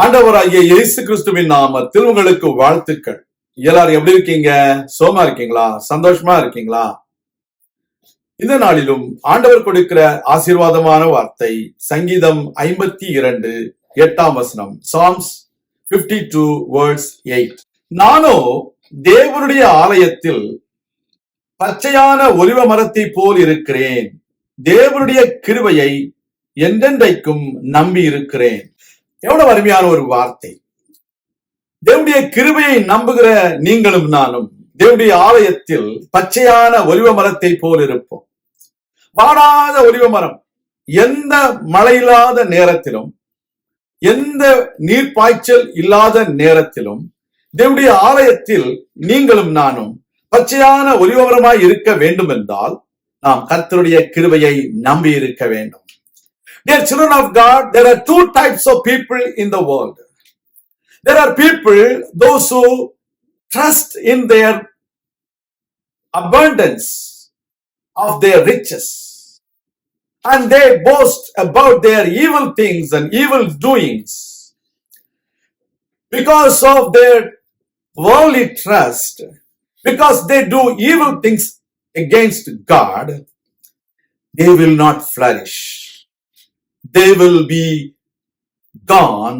ஆண்டவராகிய இயேசு கிறிஸ்துவின் நாமத்தில் உங்களுக்கு வாழ்த்துக்கள். எல்லாரும் எப்படி இருக்கீங்க? சோமா இருக்கீங்களா? சந்தோஷமா இருக்கீங்களா? இந்த நாளிலும் ஆண்டவர் கொடுக்கிற ஆசீர்வாதமான வார்த்தை சங்கீதம் 52:8 Psalms 52:8. நானோ தேவனுடைய ஆலயத்தில் பச்சையான ஒலிவ மரத்தை போல் இருக்கிறேன். தேவனுடைய கிருபையை என்றென்றைக்கும் நம்பி இருக்கிறேன். எவ்வளவு அருமையான ஒரு வார்த்தை. தேவனுடைய கிருபையை நம்புகிற நீங்களும் நானும் தேவனுடைய ஆலயத்தில் பச்சையான ஒலிவ மரத்தை போல் இருப்போம். வாடாத ஒலிவ மரம். எந்த மழை இல்லாத நேரத்திலும், எந்த நீர் பாய்ச்சல் இல்லாத நேரத்திலும் தேவனுடைய ஆலயத்தில் நீங்களும் நானும் பச்சையான ஒலிவ மரமாய் இருக்க வேண்டும் என்றால் நாம் கர்த்தருடைய கிருபையை நம்பி இருக்க வேண்டும். Dear children of God, there are two types of people in the world. There are people, those who trust in their abundance of their riches, and they boast about their evil things and evil doings. Because of their worldly trust, because they do evil things against God, they will not flourish. They will be gone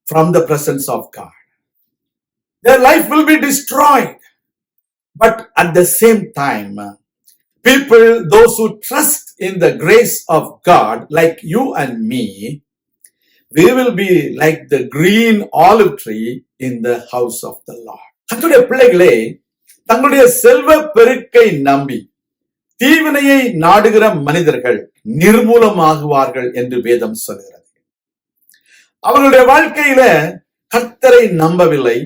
from the presence of God. Their life will be destroyed. But at the same time, people, those who trust in the grace of God, like you and me, we will be like the green olive tree in the house of the Lord. கர்த்தருடைய பிள்ளைகளே, தங்களுடைய செல்வ பெருக்கை நம்பி தீவினையை நாடுகிற மனிதர்கள் நிர்மூலமாகுவார்கள் என்று வேதம் சொல்கிறது. அவர்களுடைய வாழ்க்கையில கர்த்தரை நம்பவில்லை,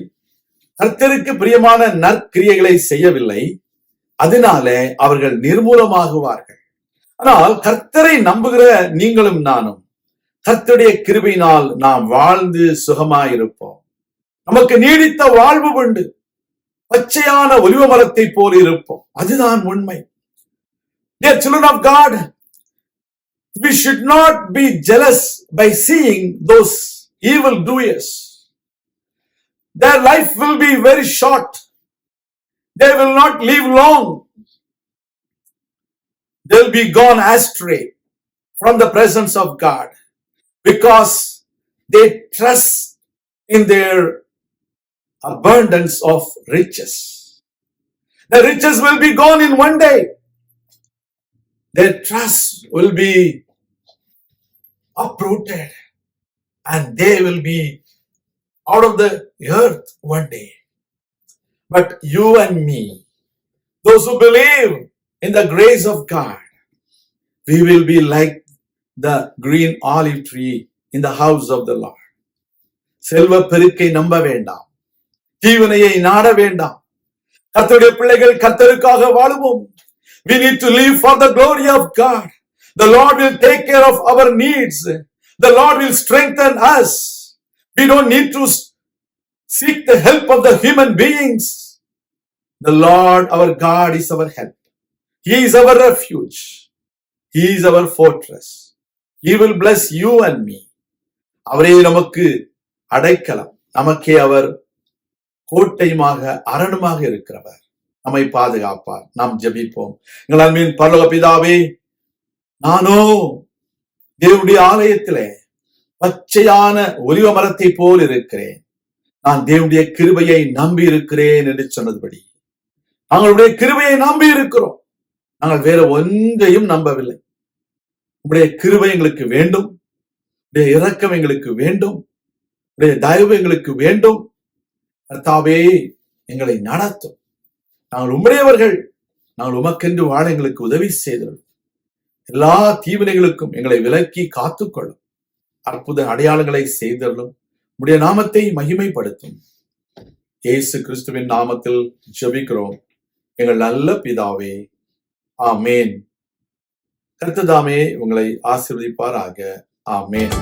கர்த்தருக்கு பிரியமான நற்கிரியைகளை செய்யவில்லை, அதனால அவர்கள் நிர்மூலமாகுவார்கள். ஆனால் கர்த்தரை நம்புகிற நீங்களும் நானும் கர்த்தருடைய கிருபையினால் நாம் வாழ்ந்து சுகமாயிருப்போம். நமக்கு நீடித்த வாழ்வு உண்டு. பச்சையான ஒலிவ மரத்தை போல் இருப்போம். அதுதான் உண்மை. Dear children of God, we should not be jealous by seeing those evil doers. Their life will be very short. They will not live long. They'll be gone astray from the presence of God because they trust in their abundance of riches. The riches will be gone in one day. Their trust will be uprooted and they will be out of the earth one day. But you and me, those who believe in the grace of God, we will be like the green olive tree in the house of the Lord. செல்வ பெருக்கை நம்ப வேண்டாம், தீவினையை நாட வேண்டாம். கர்த்தருடைய பிள்ளைகள் கர்த்தருக்காக வாழுவோம். We need to live for the glory of God. The Lord will take care of our needs. The Lord will strengthen us. We don't need to seek the help of the human beings. The Lord, our God, is our help. He is our refuge. He is our fortress. He will bless you and me. அவரே நமக்கு அடைக்கலம், நமக்கே அவர் கோட்டையுமாக அரணுமாக இருக்கிறவர். நம்மை பாதுகாப்பார். நாம் ஜெபிப்போம். எங்கள் அன்பின் பரலோக பிதாவே, நானோ தேவனுடைய ஆலயத்திலே பச்சையான ஒலிவ மரத்தை போல் இருக்கிறேன். நான் தேவனுடைய கிருபையை நம்பி இருக்கிறேன் என்று சொன்னதுபடி நாங்களுடைய கிருபையை நம்பி இருக்கிறோம். நாங்கள் வேற ஒன்றையும் நம்பவில்லை. உங்களுடைய கிருபை எங்களுக்கு வேண்டும், உங்களுடைய இரக்கம் எங்களுக்கு வேண்டும், உங்களுடைய தயவு எங்களுக்கு வேண்டும். கர்த்தாவே, எங்களை நடத்தும். நாங்கள் உம்முடையவர்கள். நாங்கள் உமக்கென்று வாழ எங்களுக்கு உதவி செய்தோம். எல்லா தீவினைகளுக்கும் எங்களை விலக்கி காத்துக்கொள்ளும். அற்புத அடையாளங்களை செய்தருளும். உம்முடைய நாமத்தை மகிமைப்படுத்தும். இயேசு கிறிஸ்துவின் நாமத்தில் ஜெபிக்கிறோம் எங்கள் நல்ல பிதாவே, ஆமேன். கர்த்தர் தாமே உங்களை ஆசீர்வதிப்பாராக. ஆமேன்.